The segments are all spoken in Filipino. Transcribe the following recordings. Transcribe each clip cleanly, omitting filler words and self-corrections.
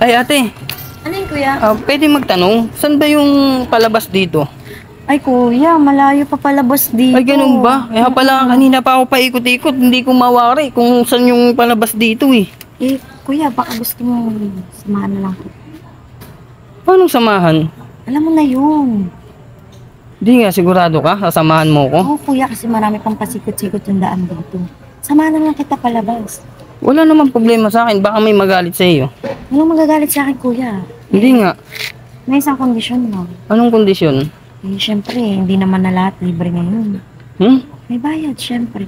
Ay ate, Ano yun, kuya? pwede magtanong, saan ba yung palabas dito? Ay, kuya, malayo pa palabas dito. Ay ganun ba? Kaya pala kanina pa ako paikot-ikot, hindi ko mawari kung saan yung palabas dito eh. Eh, kuya, baka gusto mo samahan na lang. Paano samahan? Alam mo na yun. Di nga, sigurado ka? Sasamahan mo ko? Oo, kuya, kasi marami pang pasikot-sikot yung daan dito. Samahan na lang kita palabas. Wala namang problema sa akin, baka may magalit sa iyo. Walang magagalit sa akin, kuya. Hindi nga. May isang kondisyon mo. Anong kondisyon? Eh, syempre, hindi naman na lahat libre ngayon. Hmm? May bayad, syempre.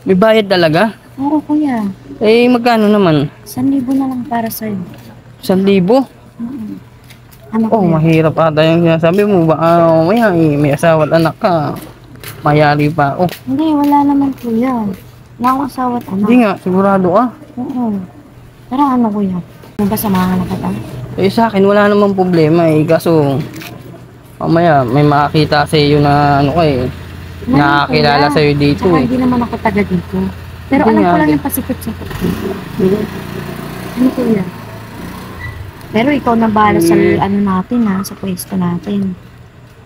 May bayad talaga? Oo, kuya. Eh, magkano naman? 1,000 na lang para sa'yo. 1,000? Ano, Oh, kuya? mahirap ata yung sinasabi mo. Baka mamaya may asawa at anak ka. Mayari pa ako. Hindi, wala naman, kuya. Wala akong asawa at anak. Hindi nga, sigurado ka. Oo. Tara, ano, kuya? Ano ba, samahan na kita? Eh sa akin wala namang problema eh. Kaso mamaya may makakita sa iyo na ano ka eh. Nakakilala sa iyo dito Tsaka eh. hindi naman ako taga dito. Pero Hindi alam nga, ko lang eh. yung pasikot-sikot dito. Ano, kuya? Pero ikaw na bahala sa ano natin ha, sa pwesto natin.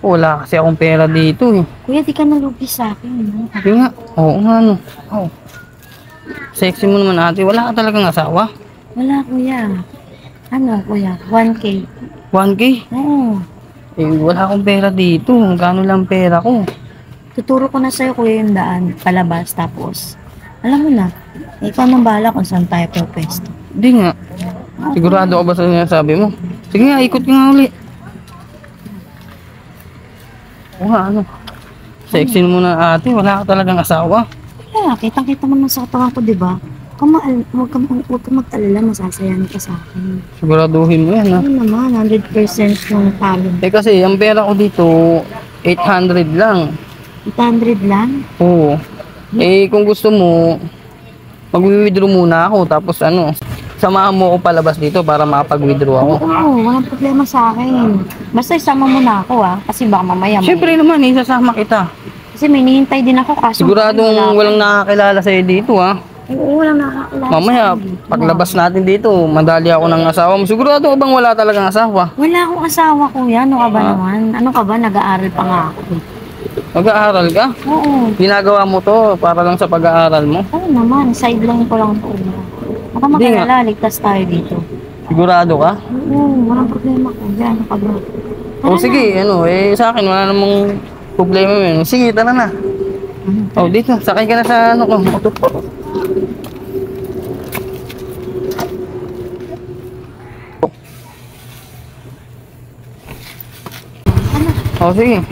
Wala kasi akong pera dito eh. Kuya, di ka nalugi sa akin. No? Hindi nga. Oo nga no. Oh. Sexy mo naman ate. Wala ka talagang asawa? Wala, kuya. Ano, kuya? 1K. 1K? Oo. Eh wala akong pera dito. Gano'n lang pera ko. Tuturo ko na sa'yo, kuya, yung daan. Palabas, tapos. Alam mo na, ikaw nang bahala kung saan tayo pwesto. Hindi nga. Sigurado ka ba sa sinasabi mo? Sige nga, ikot ka nga uli. Oo nga, ano. Sexy mo na ate. Wala ka talagang asawa. Kaya, kitang-kita mo na sa katawan ko, di ba? Huwag ka mag-alala, masasayan ka sa akin. Siguraduhin mo yan ha. Ano naman, 100% ng talo. Eh kasi ang pera ko dito 800 lang. 800 lang? Oo. Eh kung gusto mo mag-withdraw muna ako tapos ano, samahan mo ako palabas dito para makapag-withdraw ako. Oo, walang problema sa akin. Basta isama mo na ako kasi baka mamaya Siyempre naman, isasama kita. Kasi may hinihintay din ako kaso Siguradong walang nakakilala sa'yo dito ha. Oo, walang nakakilala Mamaya, sa akin. paglabas natin dito, madali ako ng asawa mo. Sigurado ka bang wala talagang asawa? Wala akong asawa, kuya. Ano ka ba naman? Ano ka ba? Nag-aaral pa nga ako. Mag-aaral ka? Oo. Ginagawa mo to para lang sa pag-aaral mo? Oo naman, sideline ko lang po. Baka Hindi nga. makalala, ligtas tayo dito. Sigurado ka? Oo, walang problema ko. Yan, ano ka ba? O sige, ano, eh sa akin wala namang problema yun. Sige, tara na. O dito, sakay ka na sa ano ko. Motor. O sige.